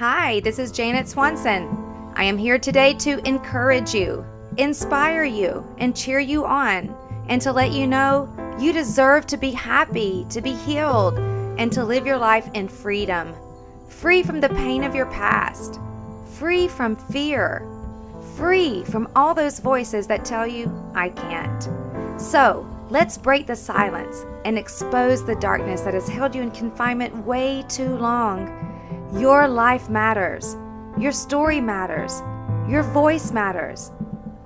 Hi, this is Janet Swanson. I am here today to encourage you, inspire you, and cheer you on, and to let you know you deserve to be happy, to be healed, and to live your life in freedom. Free from the pain of your past, free from fear, free from all those voices that tell you, I can't. So, let's break the silence and expose the darkness that has held you in confinement way too long. Your life matters. Your story matters. Your voice matters.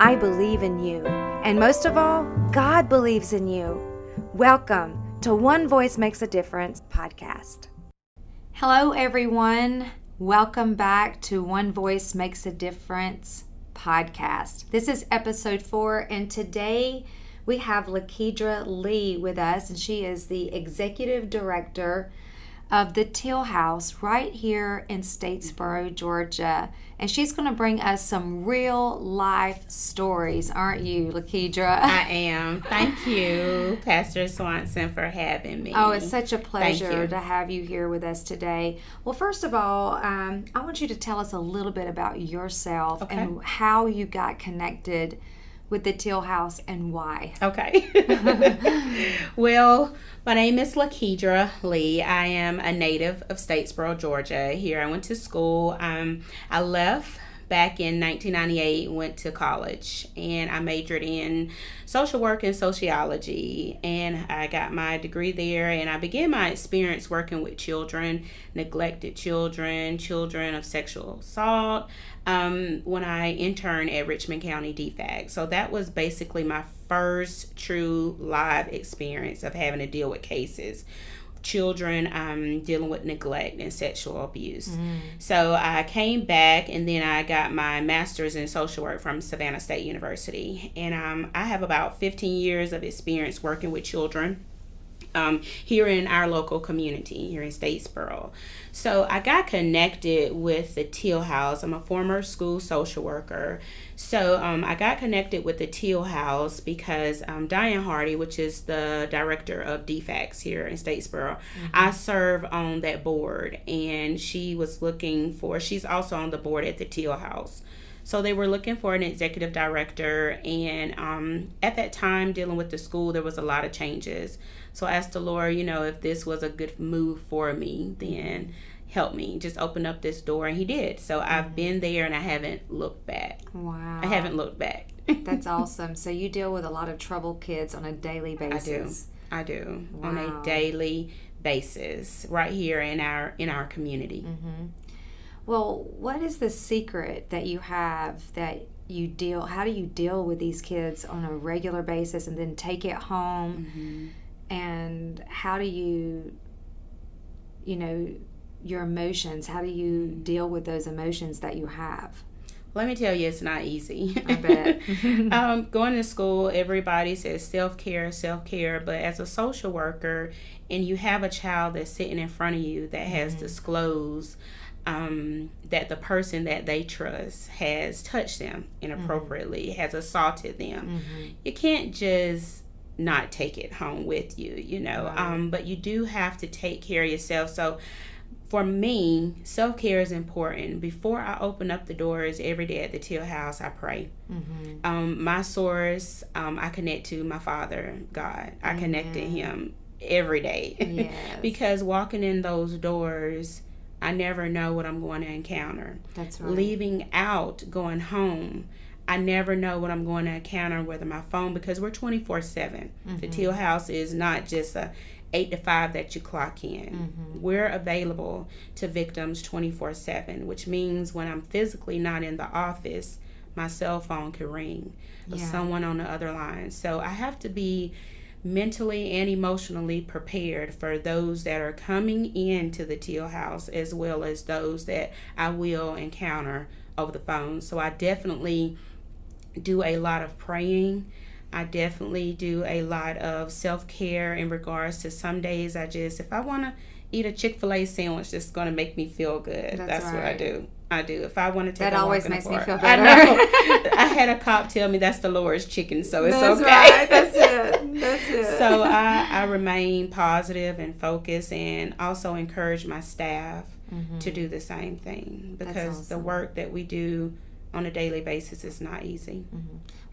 I believe in you. And most of all, God believes in you. Welcome to One Voice Makes a Difference podcast. Hello, everyone. Welcome back to One Voice Makes a Difference podcast. This is episode 4, and today we have Lakeedra Lee with us, and she is the executive director of the Teal House right here in Statesboro, Georgia. And she's going to bring us some real life stories, aren't you, Lakeedra? I am. Thank you, Pastor Swanson, for having me. Oh, it's such a pleasure to have you here with us today. Well, first of all, I want you to tell us a little bit about yourself and how you got connected with the Teal House and why. Okay. Well, my name is Lakeedra Lee. I am a native of Statesboro, Georgia. Here I went to school. I left back in 1998, went to college, and I majored in social work and sociology, and I got my degree there, and I began my experience working with children, neglected children, children of sexual assault, when I interned at Richmond County DFAC. So that was basically my first true live experience of having to deal with cases. Children dealing with neglect and sexual abuse. So I came back, and then I got my master's in social work from Savannah State University. And I have about 15 years of experience working with children here in our local community, here in Statesboro. So I got connected with the Teal House. I'm a former school social worker. So I got connected with the Teal House because Diane Hardy, which is the director of DFACS here in Statesboro, I serve on that board, and she was she's also on the board at the Teal House. So they were looking for an executive director, and at that time, dealing with the school, there was a lot of changes. So I asked the Lord, if this was a good move for me, then help me, just open up this door, and he did. So I've been there, and I haven't looked back. Wow. I haven't looked back. That's awesome. So you deal with a lot of troubled kids on a daily basis. I do. Wow. On a daily basis, right here in our community. Well, what is the secret that you have how do you deal with these kids on a regular basis and then take it home? And how do you, your emotions, how do you deal with those emotions that you have? Let me tell you, it's not easy. I bet. Going to school, everybody says self-care, but as a social worker, and you have a child that's sitting in front of you that has disclosed that the person that they trust has touched them inappropriately, has assaulted them. You can't just not take it home with you, right. But you do have to take care of yourself. So for me, self-care is important. Before I open up the doors every day at the Teal House, I pray. My source, I connect to my Father, God. I connect to Him every day. Yes. Because walking in those doors, I never know what I'm going to encounter. That's right. Leaving out, going home, I never know what I'm going to encounter with my phone, because we're 24/7. The Teal House is not just a 8 to 5 that you clock in. We're available to victims 24/7, which means when I'm physically not in the office, my cell phone can ring with someone on the other line. So I have to be mentally and emotionally prepared for those that are coming into the Teal House, as well as those that I will encounter over the phone. So I definitely do a lot of praying. I definitely do a lot of self-care in regards to some days if I want to eat a Chick-fil-A sandwich that's going to make me feel good, that's right. What I do. If I want to take that always makes me feel better. I know. I had a cop tell me that's the Lord's chicken, so it's that's okay. Right. That's it. So I remain positive and focused, and also encourage my staff to do the same thing, because awesome. the work that we do on a daily basis is not easy.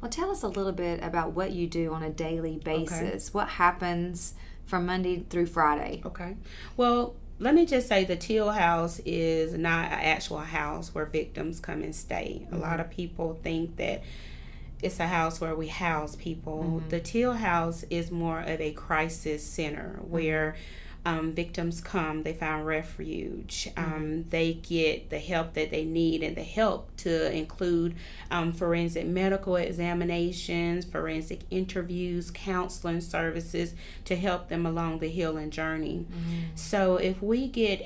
Well, tell us a little bit about what you do on a daily basis. What happens from Monday through Friday? Okay. Well, let me just say the Teal house is not an actual house where victims come and stay. A lot of people think that it's a house where we house people. The Teal house is more of a crisis center where victims come, they find refuge, they get the help that they need, and the help to include forensic medical examinations, forensic interviews, counseling services to help them along the healing journey. So if we get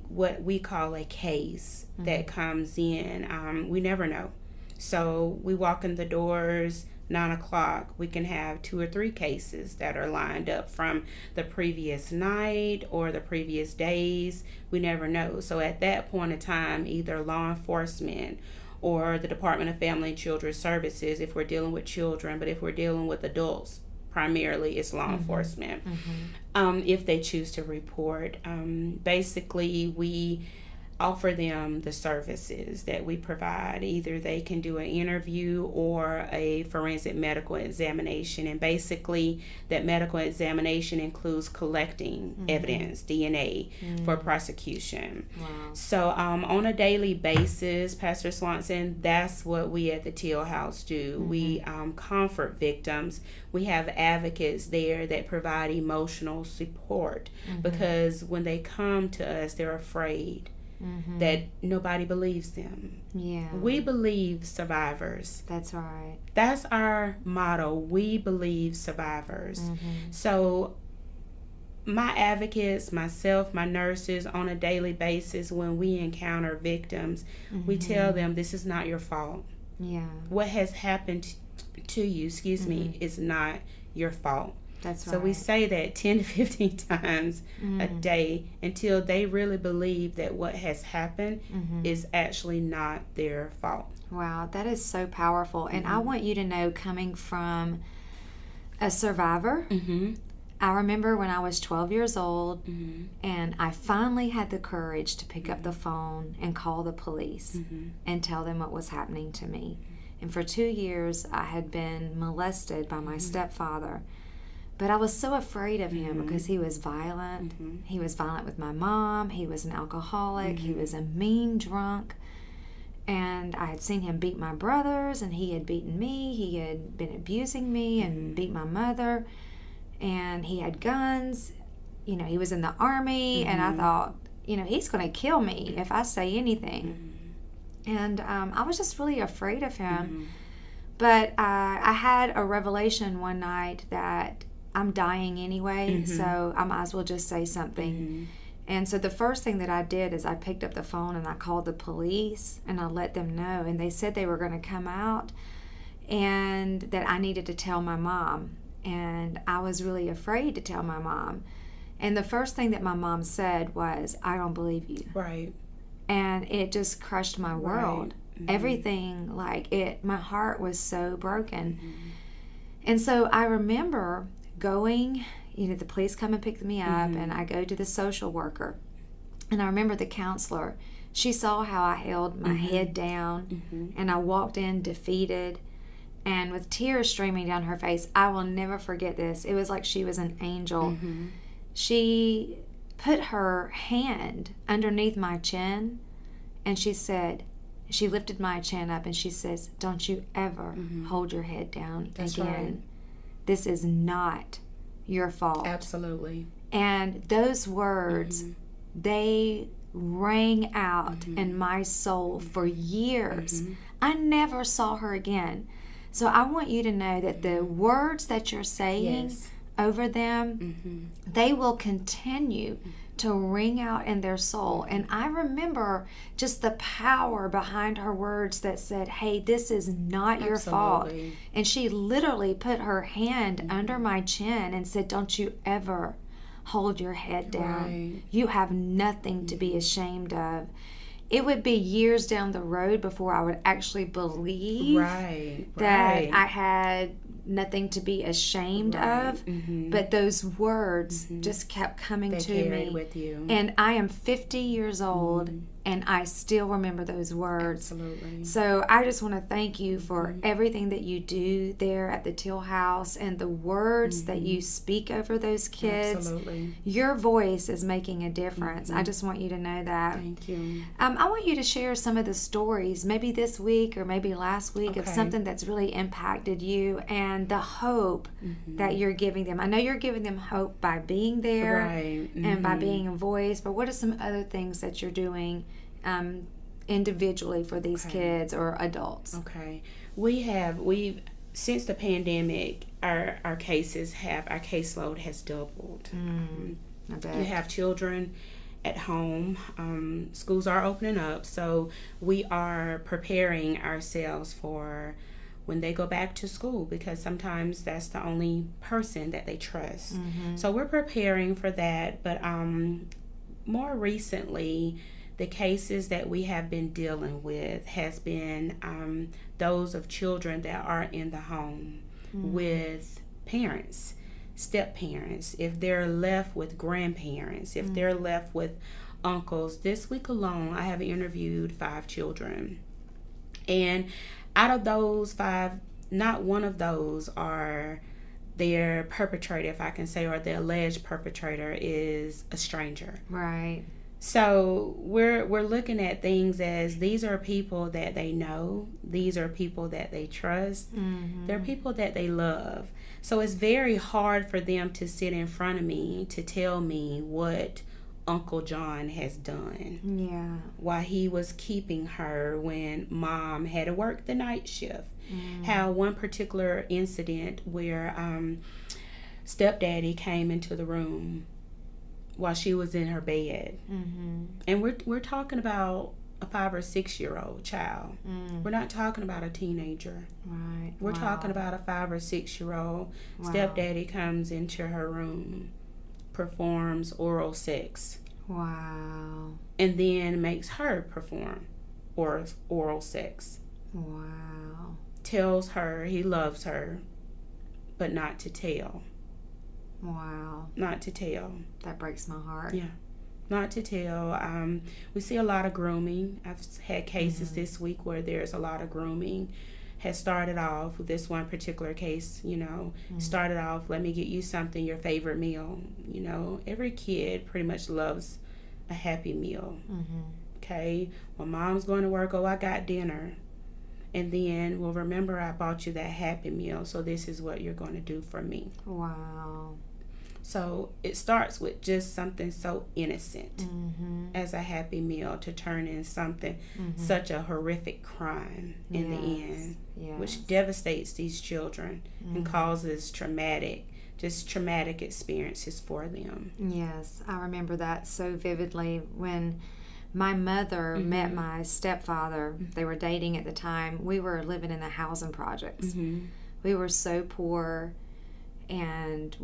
what we call a case that comes in, we never know. So we walk in the doors 9 o'clock, we can have 2 or 3 cases that are lined up from the previous night or the previous days. We never know. So at that point in time, either law enforcement or the Department of Family and Children's Services, if we're dealing with children, but if we're dealing with adults, primarily it's law enforcement, if they choose to report. Basically, we offer them the services that we provide. Either they can do an interview or a forensic medical examination, and basically that medical examination includes collecting evidence, DNA, for prosecution. So on a daily basis, Pastor Swanson, that's what we at the Teal House do. We comfort victims. We have advocates there that provide emotional support, because when they come to us, they're afraid that nobody believes them. We believe survivors. That's right. That's our motto. We believe survivors. So my advocates, myself, my nurses, on a daily basis, when we encounter victims, we tell them this is not your fault. What has happened to you, is not your fault. That's right. So we say that 10 to 15 times a day until they really believe that what has happened is actually not their fault. Wow, that is so powerful. And I want you to know, coming from a survivor, I remember when I was 12 years old and I finally had the courage to pick up the phone and call the police and tell them what was happening to me. And for 2 years, I had been molested by my stepfather. But I was so afraid of him because he was violent. He was violent with my mom. He was an alcoholic. He was a mean drunk. And I had seen him beat my brothers, and he had beaten me. He had been abusing me and beat my mother. And he had guns. You know, he was in the army. And I thought, you know, he's going to kill me if I say anything. And I was just really afraid of him. But I had a revelation one night that I'm dying anyway, so I might as well just say something. And so the first thing that I did is I picked up the phone and I called the police and I let them know. And they said they were going to come out and that I needed to tell my mom. And I was really afraid to tell my mom. And the first thing that my mom said was, "I don't believe you." Right. And it just crushed my world. Everything, like it, my heart was so broken. And so I remember going, you know, the police come and pick me up, and I go to the social worker. And I remember the counselor, she saw how I held my head down, and I walked in defeated and with tears streaming down her face. I will never forget this. It was like she was an angel. She put her hand underneath my chin, and she said, she lifted my chin up and she says, "Don't you ever hold your head down again. Right. This is not your fault." Absolutely. And those words, they rang out in my soul for years. I never saw her again. So I want you to know that the words that you're saying over them, they will continue to ring out in their soul. And I remember just the power behind her words that said, "Hey, this is not your fault." And she literally put her hand under my chin and said, "Don't you ever hold your head down. You have nothing to be ashamed of." It would be years down the road before I would actually believe that I had nothing to be ashamed Right. of, but those words just kept coming They to carried me. with you. And I am 50 years old, and I still remember those words. Absolutely. So I just want to thank you for everything that you do there at the Teal House and the words that you speak over those kids. Absolutely. Your voice is making a difference. I just want you to know that. Thank you. I want you to share some of the stories, maybe this week or maybe last week, of Okay. something that's really impacted you and the hope that you're giving them. I know you're giving them hope by being there Right. and by being a voice, but what are some other things that you're doing individually for these kids or adults? Okay. We've since the pandemic, our caseload has doubled. I bet. You have children at home. Schools are opening up, so we are preparing ourselves for when they go back to school, because sometimes that's the only person that they trust. So we're preparing for that. But more recently, the cases that we have been dealing with has been those of children that are in the home with parents, step parents, if they're left with grandparents, if they're left with uncles. This week alone, I have interviewed 5 children. And out of those 5, not one of those are their perpetrator, if I can say, or the alleged perpetrator is a stranger. Right. So we're looking at things as these are people that they know, these are people that they trust, they're people that they love. So it's very hard for them to sit in front of me to tell me what Uncle John has done. Yeah. While he was keeping her when mom had to work the night shift. How one particular incident where stepdaddy came into the room while she was in her bed. And we're talking about a 5 or 6 year old child. We're not talking about a teenager. Right. We're talking about a 5 or 6 year old. Stepdaddy comes into her room, performs oral sex. Wow. And then makes her perform oral sex. Wow. Tells her he loves her, but not to tell. Wow. Not to tell. That breaks my heart. Yeah. Not to tell. We see a lot of grooming. I've had cases this week where there's a lot of grooming. Has started off with this one particular case, started off, let me get you something, your favorite meal. Every kid pretty much loves a happy meal. Okay. When mom's going to work, I got dinner. And then, remember I bought you that happy meal, so this is what you're going to do for me. Wow. So it starts with just something so innocent as a happy meal to turn in something such a horrific crime in the end, which devastates these children and causes traumatic experiences for them. Yes, I remember that so vividly when my mother met my stepfather. They were dating at the time. We were living in the housing projects. We were so poor, and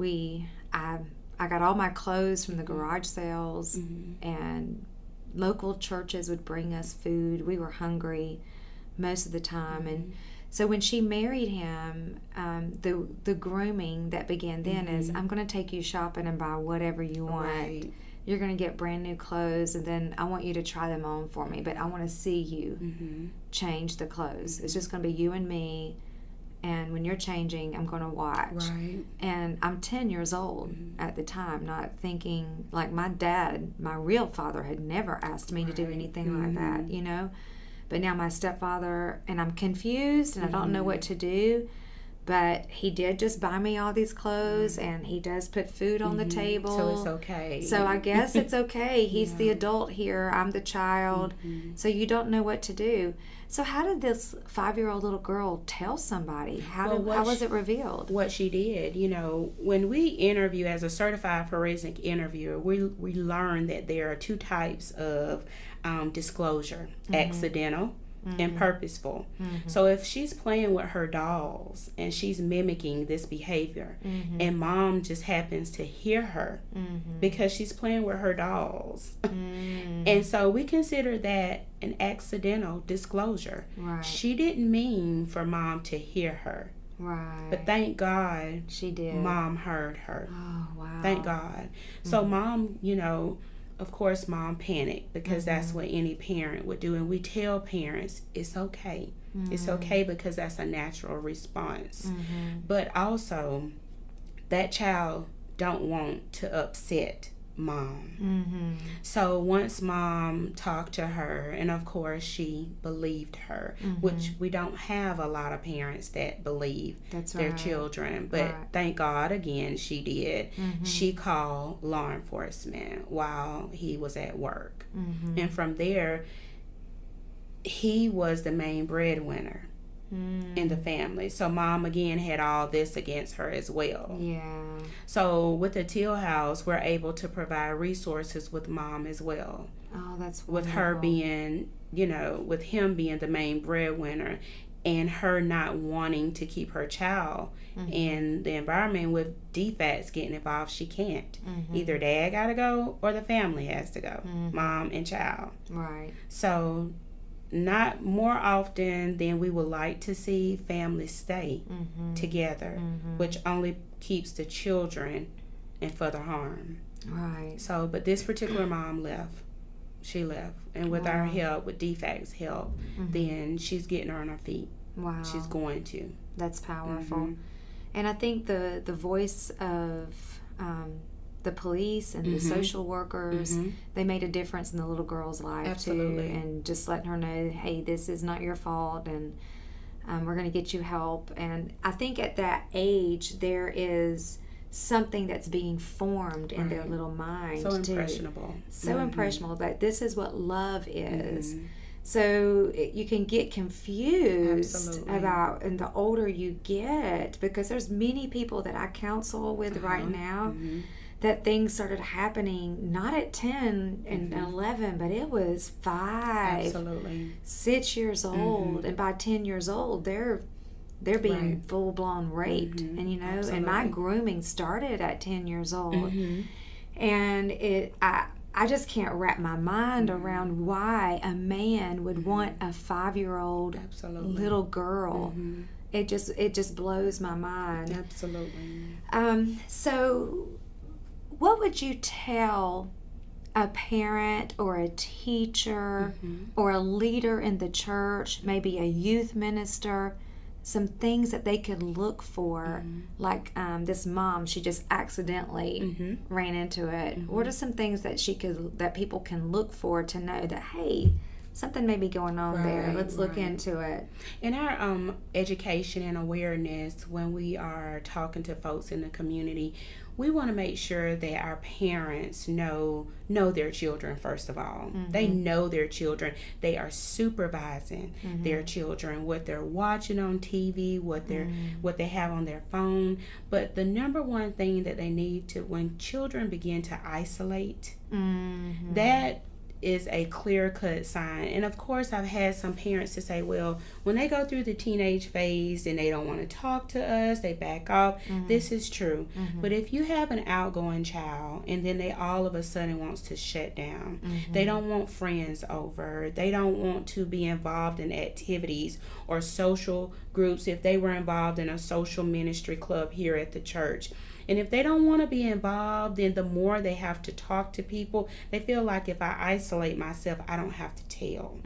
I got all my clothes from the garage sales, and local churches would bring us food. We were hungry most of the time, and so when she married him, the grooming that began then is, I'm going to take you shopping and buy whatever you want. Right. You're going to get brand new clothes, and then I want you to try them on for me, but I want to see you change the clothes. It's just going to be you and me, and when you're changing, I'm going to watch. Right. And I'm 10 years old at the time, not thinking, like my dad, my real father, had never asked me to do anything like that, But now my stepfather, and I'm confused, and I don't know what to do. But he did just buy me all these clothes, and he does put food on the table. So it's okay. So I guess it's okay. He's the adult here. I'm the child. So you don't know what to do. So how did this 5-year-old little girl tell somebody? How was it revealed? What she did, when we interview as a certified forensic interviewer, we learn that there are 2 types of disclosure: accidental and purposeful. So if she's playing with her dolls and she's mimicking this behavior, and mom just happens to hear her because she's playing with her dolls, and so we consider that an accidental disclosure. Right. She didn't mean for mom to hear her. Right. But thank God she did. Mom heard her. Oh, wow. Thank God. So Mom, of course Mom panicked, because that's what any parent would do. And we tell parents it's okay. It's okay, because that's a natural response. But also, that child don't want to upset Mom. So once Mom talked to her, and of course she believed her, which we don't have a lot of parents that believe their children, but thank God again she did. She called law enforcement while he was at work, and from there he was the main breadwinner in the family. So Mom again had all this against her as well. Yeah. So with the Teal house, we're able to provide resources with Mom as well. Oh, that's wonderful. With her being, with him being the main breadwinner, and her not wanting to keep her child in the environment with defects getting involved. She can't. Either dad gotta go or the family has to go. Mom and child. Right. So not more often than we would like to see families stay together, which only keeps the children in further harm. Right. So, but this particular mom left. She left. And with our help, with DFAC's help, then she's getting her on her feet. Wow. She's going to. That's powerful. And I think the voice of the police and the social workers, they made a difference in the little girl's life. Absolutely. Too, and just letting her know, hey, this is not your fault, and we're going to get you help. And I think at that age there is something that's being formed in their little mind. So impressionable. So impressionable that this is what love is. So you can get confused about, and the older you get, because there's many people that I counsel with right now that things started happening not at 10 and 11, but it was 5, 6 years old, and by 10 years old they're being full-blown raped. And and my grooming started at 10 years old. And I just can't wrap my mind around why a man would want a 5-year-old little girl. It just blows my mind. Absolutely. So what would you tell a parent or a teacher or a leader in the church, maybe a youth minister, some things that they could look for, like this mom, she just accidentally ran into it. What are some things that people can look for to know that, hey, something may be going on there. Let's look into it. In our education and awareness, when we are talking to folks in the community, we want to make sure that our parents know their children, first of all. They know their children. They are supervising their children, what they're watching on TV, what they have on their phone. But the number one thing that they need to, when children begin to isolate, that is a clear-cut sign. And of course, I've had some parents to say, well, when they go through the teenage phase and they don't want to talk to us, they back off. This is true. But if you have an outgoing child and then they all of a sudden wants to shut down, they don't want friends over, they don't want to be involved in activities or social groups, if they were involved in a social ministry club here at the church. And if they don't want to be involved, then the more they have to talk to people, they feel like if I isolate myself, I don't have to tell.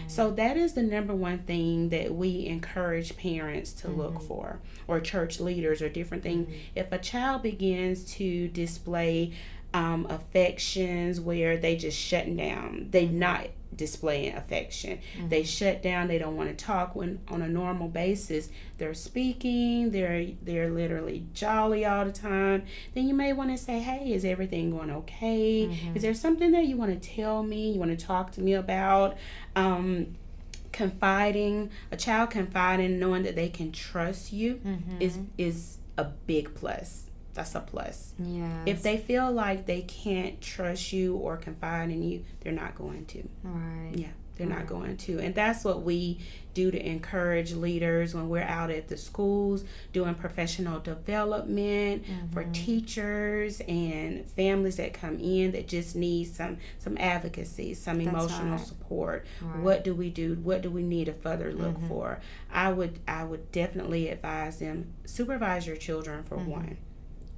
So that is the number one thing that we encourage parents to look for, or church leaders, or different things. If a child begins to display affections where they just shutting down, they not displaying affection, they shut down, they don't want to talk when on a normal basis they're speaking, they're literally jolly all the time, then you may want to say, hey, is everything going okay? Is there something that you want to tell me, you want to talk to me about? Confiding, a child confiding, knowing that they can trust you is a big plus. That's a plus. Yes. If they feel like they can't trust you or confide in you, they're not going to. Right. Yeah. They're not going to. And that's what we do to encourage leaders when we're out at the schools doing professional development for teachers and families that come in that just need some advocacy, some emotional support. What do we do? What do we need to further look for? I would definitely advise them, supervise your children for one.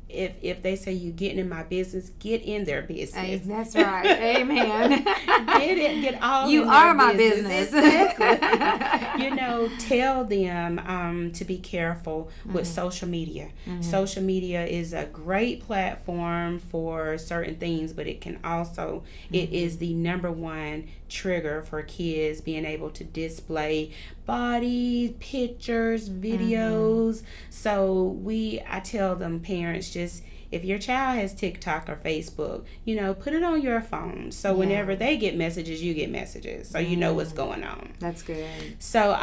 If they say you getting in my business, get in their business. That's right. Amen. Get all you in are their my business. business. Exactly. Tell them to be careful with social media. Social media is a great platform for certain things, but it can also it is the number one trigger for kids being able to display bodies, pictures, videos. So I tell them, parents, just if your child has TikTok or Facebook, put it on your phone. So whenever they get messages, you get messages. So you know what's going on. That's good. So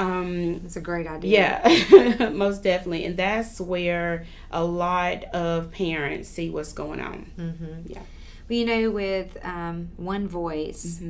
that's a great idea. Yeah, most definitely. And that's where a lot of parents see what's going on. Yeah. Well, with One Voice,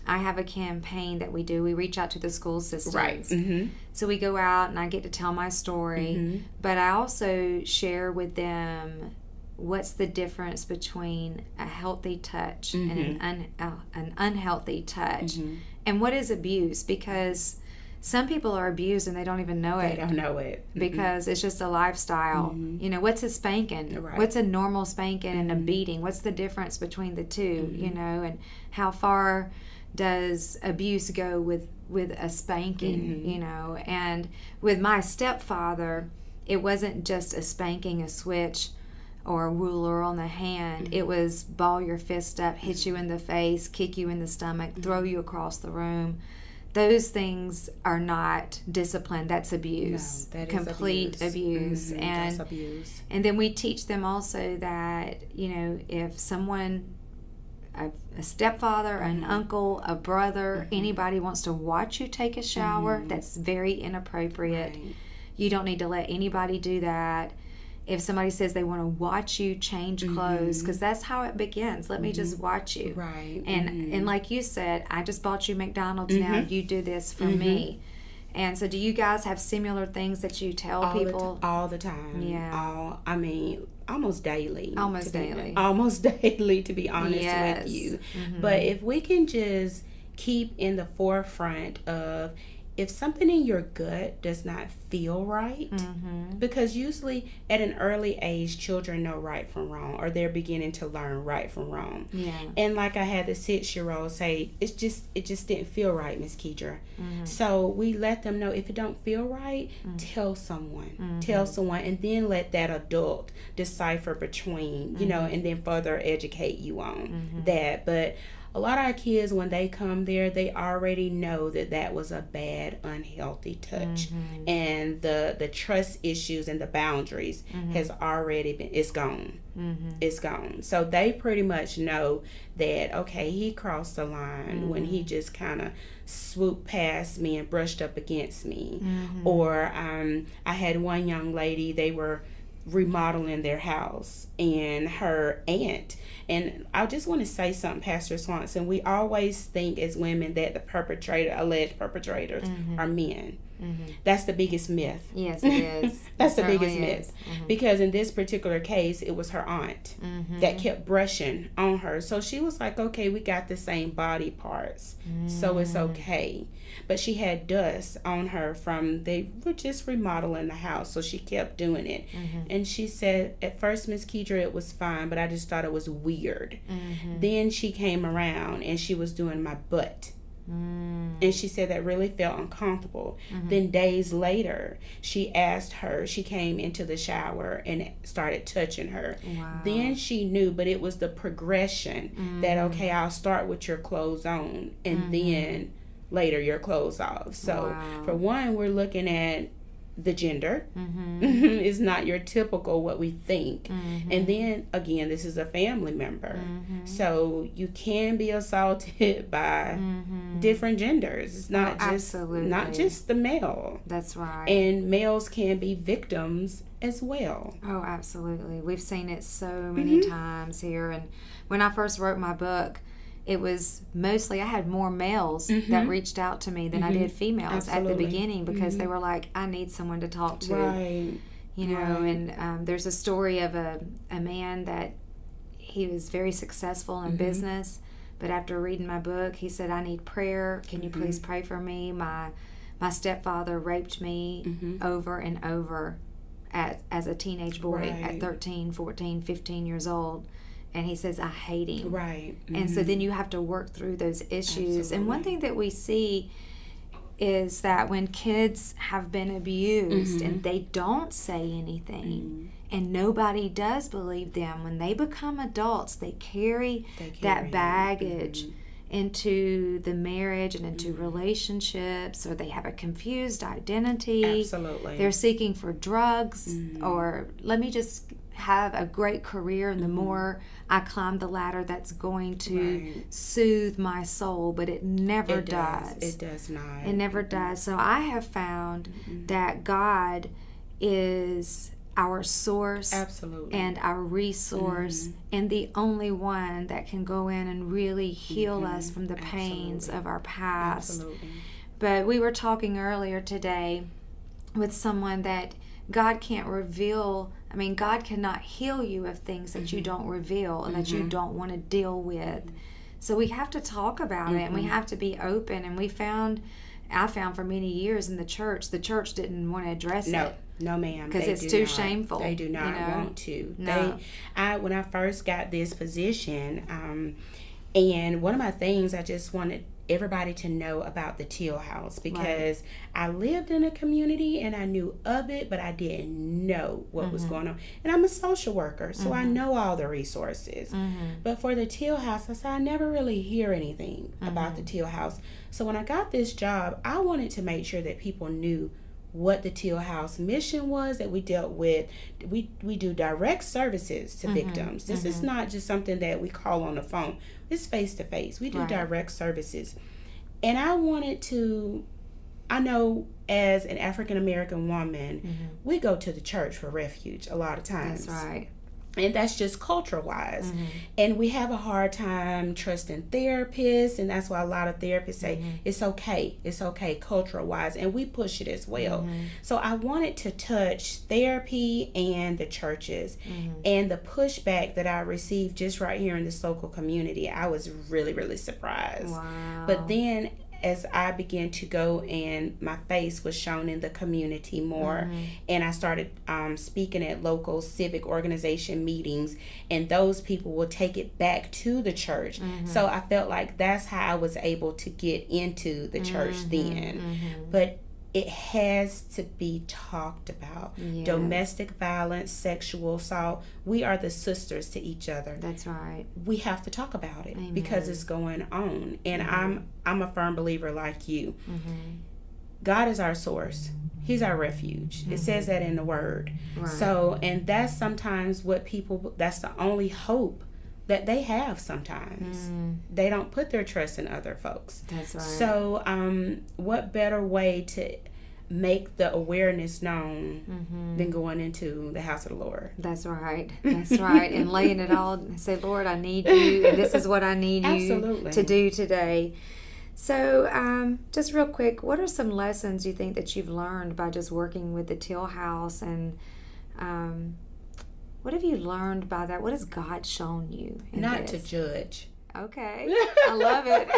I have a campaign that we do. We reach out to the school systems. Right. So we go out and I get to tell my story, but I also share with them what's the difference between a healthy touch and an unhealthy touch, and what is abuse, because some people are abused and they don't even know it. They don't know it. Because it's just a lifestyle. What's a spanking? Right. What's a normal spanking and a beating? What's the difference between the two? And how far does abuse go with a spanking? And with my stepfather, it wasn't just a spanking, a switch, or a ruler on the hand. It was ball your fist up, hit you in the face, kick you in the stomach, throw you across the room. Those things are not discipline. That's abuse. No, that complete is abuse. That's abuse. And then we teach them also that if someone, a stepfather, an uncle, a brother, anybody wants to watch you take a shower, that's very inappropriate. Right. You don't need to let anybody do that. If somebody says they want to watch you change clothes, because that's how it begins. Let me just watch you. Right. And like you said, I just bought you McDonald's. Now you do this for me. And so do you guys have similar things that you tell people? All the time. Yeah. Almost daily. Almost daily, to be honest with you. But if we can just keep in the forefront of, if something in your gut does not feel right, because usually at an early age, children know right from wrong, or they're beginning to learn right from wrong. Yeah. And like I had the 6-year-old say, it just didn't feel right, Miss Keedra. So we let them know, if it don't feel right, tell someone. Tell someone, and then let that adult decipher between, and then further educate you on that. But a lot of our kids, when they come there, they already know that was a bad, unhealthy touch. And the trust issues and the boundaries has already been, it's gone. It's gone. So they pretty much know that, okay, he crossed the line when he just kind of swooped past me and brushed up against me. Or I had one young lady, they were remodeling their house, and her aunt, and I just want to say something, Pastor Swanson, we always think as women that the alleged perpetrators are men. That's the biggest myth. Yes, it is. That's the biggest myth. Because in this particular case, it was her aunt that kept brushing on her. So she was like, okay, we got the same body parts, so it's okay. But she had dust on her they were just remodeling the house, so she kept doing it. And she said, at first, Miss Keedra, it was fine, but I just thought it was weird. Then she came around and she was doing my butt. And she said that really felt uncomfortable. Then days later, she came into the shower and started touching her. Wow. Then she knew, but it was the progression that, okay, I'll start with your clothes on, and then later your clothes off. So for one, we're looking at the gender. Is not your typical what we think. And then again, this is a family member, so you can be assaulted by different genders. It's not just the male. That's right. And males can be victims as well. Oh, absolutely. We've seen it so many times here. And when I first wrote my book, it was mostly, I had more males that reached out to me than I did females at the beginning, because they were like, I need someone to talk to. Right. You know, and there's a story of a man that he was very successful in business, but after reading my book, he said, I need prayer. Can you please pray for me? My stepfather raped me over and over as a teenage boy at 13, 14, 15 years old. And he says, I hate him. Right. And so then you have to work through those issues. And one thing that we see is that when kids have been abused and they don't say anything and nobody does believe them, when they become adults, they carry that baggage into the marriage and into relationships, or they have a confused identity. Absolutely. They're seeking for drugs, or let me just have a great career, and the more I climb the ladder, that's going to soothe my soul, but it never does. It does not. It never does. So I have found that God is our source and our resource, and the only one that can go in and really heal us from the pains of our past. But we were talking earlier today with someone that God can't reveal. I mean, God cannot heal you of things that you don't reveal and that you don't want to deal with. So we have to talk about it, and we have to be open. And I found for many years in the church didn't want to address it. No, ma'am. Because it's too shameful. They do not want to. No. When I first got this position, and one of my things, I just wanted everybody to know about the Teal House, because I lived in a community and I knew of it, but I didn't know what was going on. And I'm a social worker, so I know all the resources. But for the Teal House, I said, I never really hear anything about the Teal House. So when I got this job, I wanted to make sure that people knew what the Teal House mission was, that we dealt with. We do direct services to victims. This is not just something that we call on the phone. It's face to face. We do direct services. And I wanted to, I know as an African American woman, we go to the church for refuge a lot of times. That's right. And that's just culture wise. And we have a hard time trusting therapists, and that's why a lot of therapists say it's okay cultural wise, and we push it as well. So I wanted to touch therapy and the churches, and the pushback that I received just right here in this local community, I was really, really surprised. Wow. But then as I began to go, and my face was shown in the community more, and I started speaking at local civic organization meetings, and those people will take it back to the church. So I felt like that's how I was able to get into the church then. But it has to be talked about. Domestic violence, sexual assault. We are the sisters to each other. That's right. We have to talk about it. Amen. Because it's going on. And I'm a firm believer like you. God is our source. He's our refuge. It says that in the word. Right. So, and that's sometimes what people, that's the only hope that they have sometimes. They don't put their trust in other folks. That's right. So what better way to make the awareness known than going into the house of the Lord? That's right. That's right. And laying it all and say, Lord, I need you, and this is what I need you to do today. So just real quick, what are some lessons you think that you've learned by just working with the Teal House, and what have you learned by that? What has God shown you in Not this? to judge. Okay. I love it.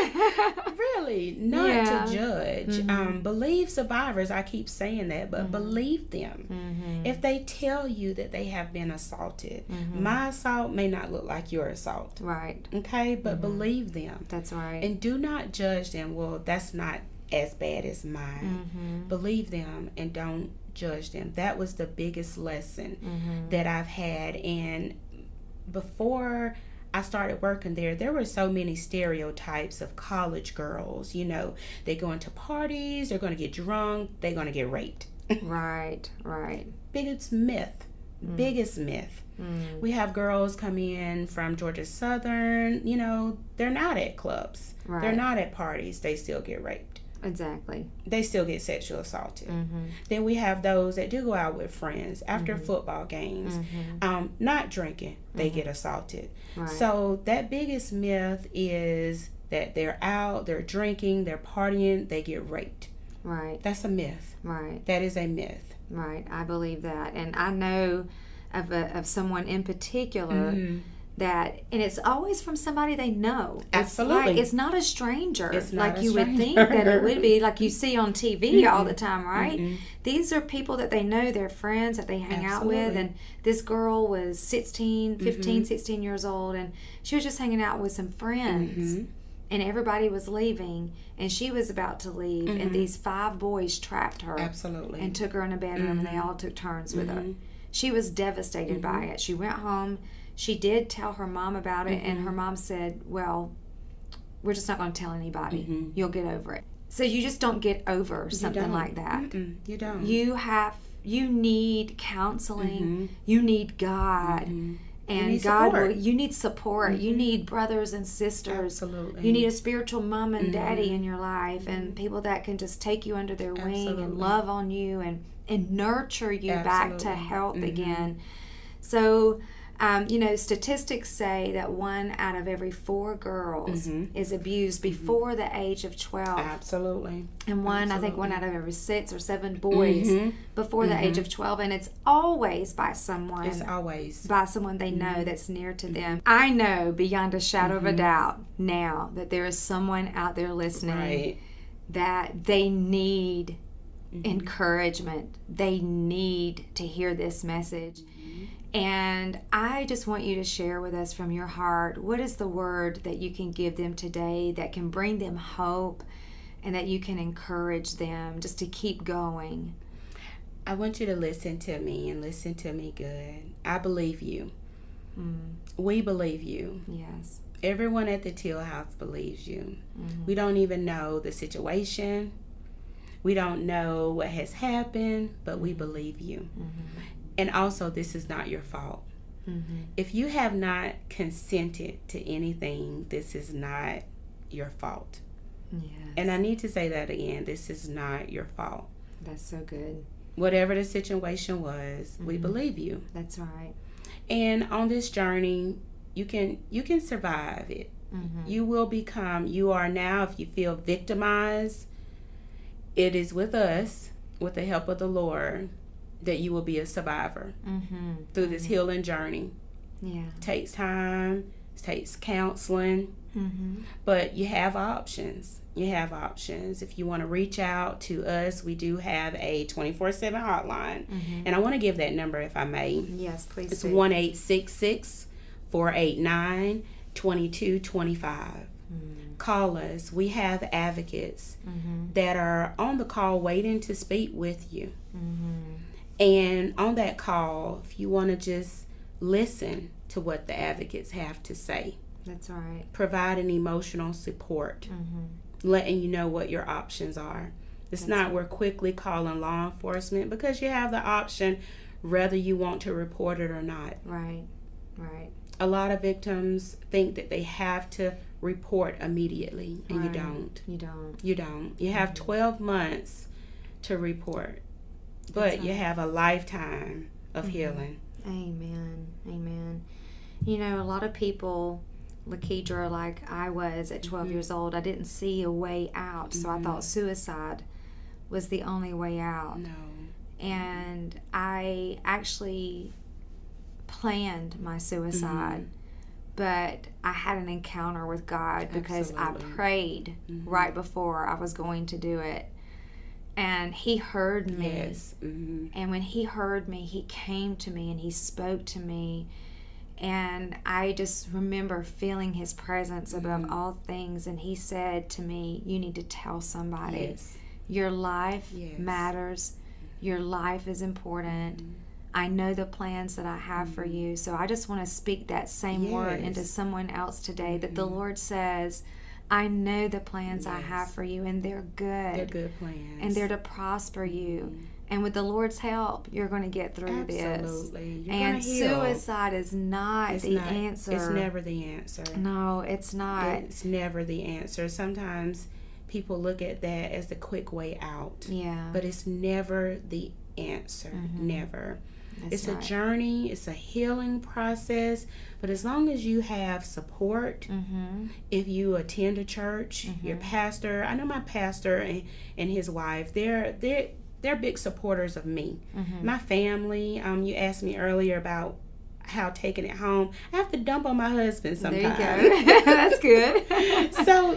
Really, not to judge. Believe survivors. I keep saying that, but believe them. If they tell you that they have been assaulted, my assault may not look like your assault. Right. Okay, but believe them. That's right. And do not judge them. Well, that's not as bad as mine. Believe them and don't judge them. That was the biggest lesson that I've had. And before I started working there were so many stereotypes of college girls. You know, they go into parties, they're going to get drunk, they're going to get raped. Right. Biggest myth. We have girls come in from Georgia Southern, you know, they're not at clubs. Right. They're not at parties, they still get raped. Exactly. They still get sexually assaulted. Mm-hmm. Then we have those that do go out with friends after football games, not drinking, they get assaulted. Right. So that biggest myth is that they're out, they're drinking, they're partying, they get raped. Right. That's a myth. Right. That is a myth. Right. I believe that. And I know of someone in particular that, and it's always from somebody they know. Absolutely. It's not a stranger. It's not like a you would stranger. think that it would be, like you see on TV all the time, right? These are people that they know, they're friends that they hang out with. And this girl was 15, 16 years old, and she was just hanging out with some friends. And everybody was leaving, and she was about to leave, and these 5 boys trapped her. Absolutely. And took her in a bedroom, and they all took turns with her. She was devastated by it. She went home. She did tell her mom about it, and her mom said, well, we're just not going to tell anybody. You'll get over it. So you just don't get over something like that. You don't. You need counseling. You need God. And you need support. You need brothers and sisters. Absolutely. You need a spiritual mom and daddy in your life, and people that can just take you under their wing and love on you and nurture you back to health again. So, statistics say that 1 out of every 4 girls is abused before the age of 12. Absolutely. And I think 1 out of every 6 or 7 boys before the age of 12. And it's always by someone. It's always by someone they know that's near to them. I know beyond a shadow of a doubt now that there is someone out there listening that they need encouragement. They need to hear this message. And I just want you to share with us from your heart, what is the word that you can give them today that can bring them hope and that you can encourage them just to keep going? I want you to listen to me and listen to me good. I believe you. We believe you. Yes. Everyone at the Teal house believes you. We don't even know the situation. We don't know what has happened, but we believe you. And also, this is not your fault. If you have not consented to anything, this is not your fault. Yes. And I need to say that again. This is not your fault. That's so good. Whatever the situation was, we believe you. That's right. And on this journey, you can survive it. You are now, if you feel victimized, it is with us, with the help of the Lord, that you will be a survivor through this healing journey. Yeah. It takes time, it takes counseling, but you have options. If you want to reach out to us, we do have a 24/7 hotline. And I want to give that number if I may. Yes, please. It's 1-866-489-2225. Call us. We have advocates that are on the call waiting to speak with you. And on that call, if you want to just listen to what the advocates have to say. That's right. Provide an emotional support, letting you know what your options are. We're quickly calling law enforcement because you have the option whether you want to report it or not. Right. A lot of victims think that they have to report immediately, and you don't. You don't. You have 12 months to report. But you have a lifetime of healing. Amen. A lot of people, Lakeedra, like I was at 12 years old, I didn't see a way out. So I thought suicide was the only way out. No. And I actually planned my suicide. But I had an encounter with God because I prayed right before I was going to do it. And He heard me. Yes. And when He heard me, He came to me and He spoke to me. And I just remember feeling His presence above all things. And He said to me, you need to tell somebody. Yes. Your life matters. Your life is important. I know the plans that I have for you. So I just want to speak that same word into someone else today, that the Lord says, I know the plans I have for you, and they're good. They're good plans. And they're to prosper you. And with the Lord's help, you're going to get through this. Absolutely. And suicide is not the answer. It's never the answer. No, it's not. It's never the answer. Sometimes people look at that as the quick way out. Yeah. But it's never the answer. Never. It's a journey. It's a healing process. But as long as you have support, if you attend a church, your pastor, I know my pastor and his wife, they're big supporters of me. My family, you asked me earlier about how taking it home. I have to dump on my husband sometimes. There you go. That's good. So,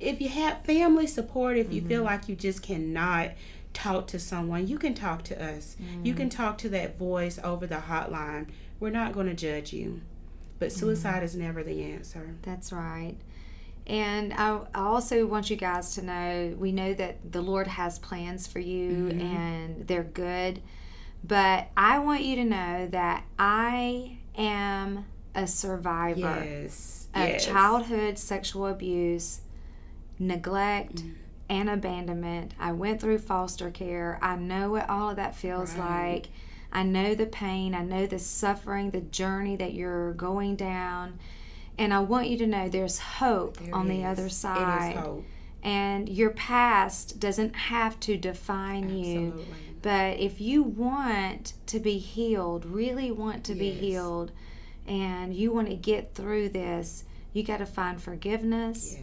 if you have family support, if you feel like you just cannot talk to someone, you can talk to us. You can talk to that voice over the hotline. We're not going to judge you. But suicide is never the answer. That's right. And I also want you guys to know, we know that the Lord has plans for you and they're good. But I want you to know that I am a survivor of childhood sexual abuse, neglect, and abandonment. I went through foster care. I know what all of that feels like. I know the pain. I know the suffering, the journey that you're going down. And I want you to know there's hope on the other side. It is hope. And your past doesn't have to define you. But if you want to be healed, really want to be healed, and you want to get through this, you got to find forgiveness.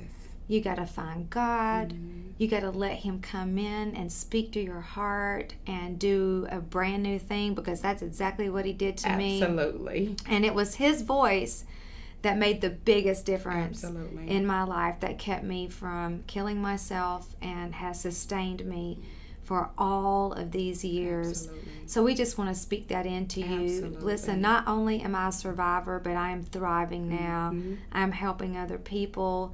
You got to find God. You got to let Him come in and speak to your heart and do a brand new thing, because that's exactly what He did to me. Absolutely. And it was His voice that made the biggest difference in my life, that kept me from killing myself and has sustained me for all of these years. So we just want to speak that into you. Listen, not only am I a survivor, but I am thriving now. I'm helping other people,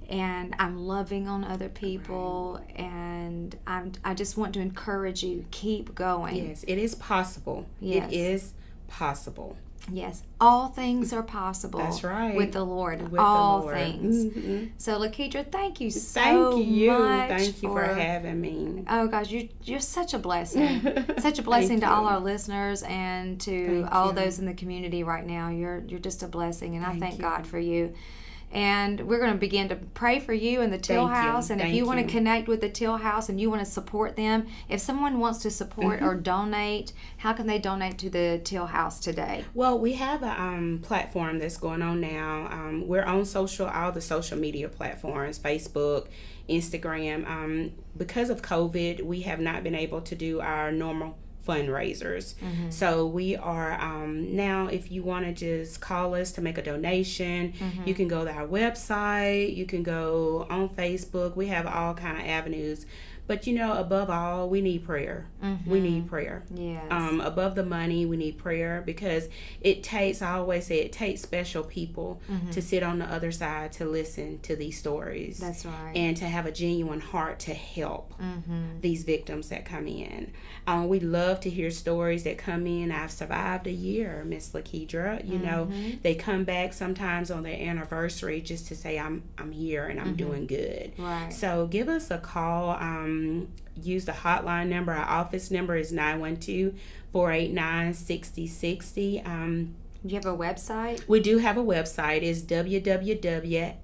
and I'm loving on other people, and I just want to encourage you, keep going. Yes, it is possible. It is possible. Yes, all things are possible. That's right. With the Lord. With all the Lord. things. So, Lakeedra, thank you so much. Thank you for having me. Oh, gosh, you're such a blessing. Such a blessing to all our listeners and to all those in the community right now. You're just a blessing, and I thank God for you. And we're going to begin to pray for you in the Teal House. And if you want to connect with the Teal House and you want to support them, if someone wants to support or donate, how can they donate to the Teal House today? Well, we have a platform that's going on now. We're on all the social media platforms, Facebook, Instagram. Because of COVID, we have not been able to do our normal fundraisers. So we are now, if you want to just call us to make a donation, you can go to our website, you can go on Facebook. We have all kind of avenues. But above all, we need prayer. We need prayer. Yes. Above the money, we need prayer, because I always say it takes special people to sit on the other side to listen to these stories. That's right. And to have a genuine heart to help these victims that come in. We love to hear stories that come in. I've survived a year, Miss Lakeedra. They come back sometimes on their anniversary just to say, I'm here and I'm doing good. Right. So give us a call. Use the hotline number. Our office number is 912-489-6060. Do you have a website? We do have a website. It's www.srsac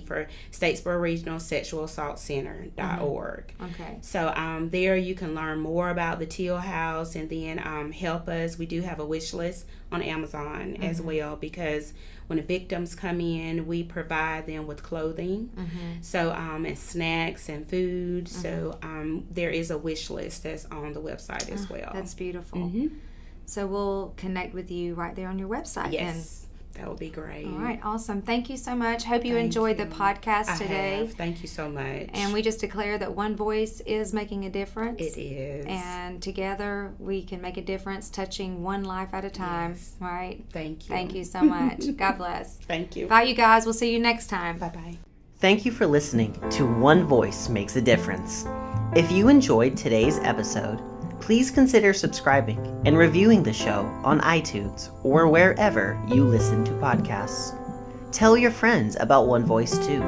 for Statesboro Regional Sexual Assault Center.org. Okay. So there you can learn more about the Teal House, and then help us. We do have a wish list on Amazon as well, because when the victims come in, we provide them with clothing, so and snacks and food. So there is a wish list that's on the website as well. That's beautiful. So we'll connect with you right there on your website. Yes, that would be great. All right, awesome. Thank you so much. Hope you enjoyed the podcast today. Thank you so much. And we just declare that one voice is making a difference. It is. And together we can make a difference, touching one life at a time. Right? Thank you. Thank you so much. God bless. Thank you. Bye, you guys. We'll see you next time. Bye-bye. Thank you for listening to One Voice Makes a Difference. If you enjoyed today's episode, please consider subscribing and reviewing the show on iTunes or wherever you listen to podcasts. Tell your friends about One Voice too.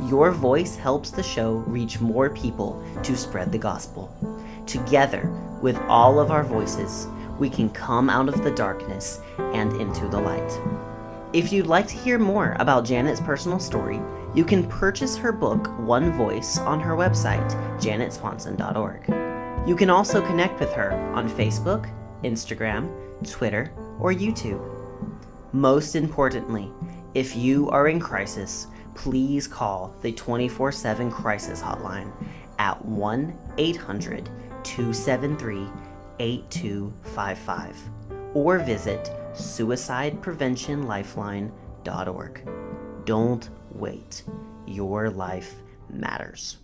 Your voice helps the show reach more people to spread the gospel. Together, with all of our voices, we can come out of the darkness and into the light. If you'd like to hear more about Janet's personal story, you can purchase her book, One Voice, on her website, janetswanson.org. You can also connect with her on Facebook, Instagram, Twitter, or YouTube. Most importantly, if you are in crisis, please call the 24/7 crisis hotline at 1-800-273-8255 or visit suicidepreventionlifeline.org. Don't wait. Your life matters.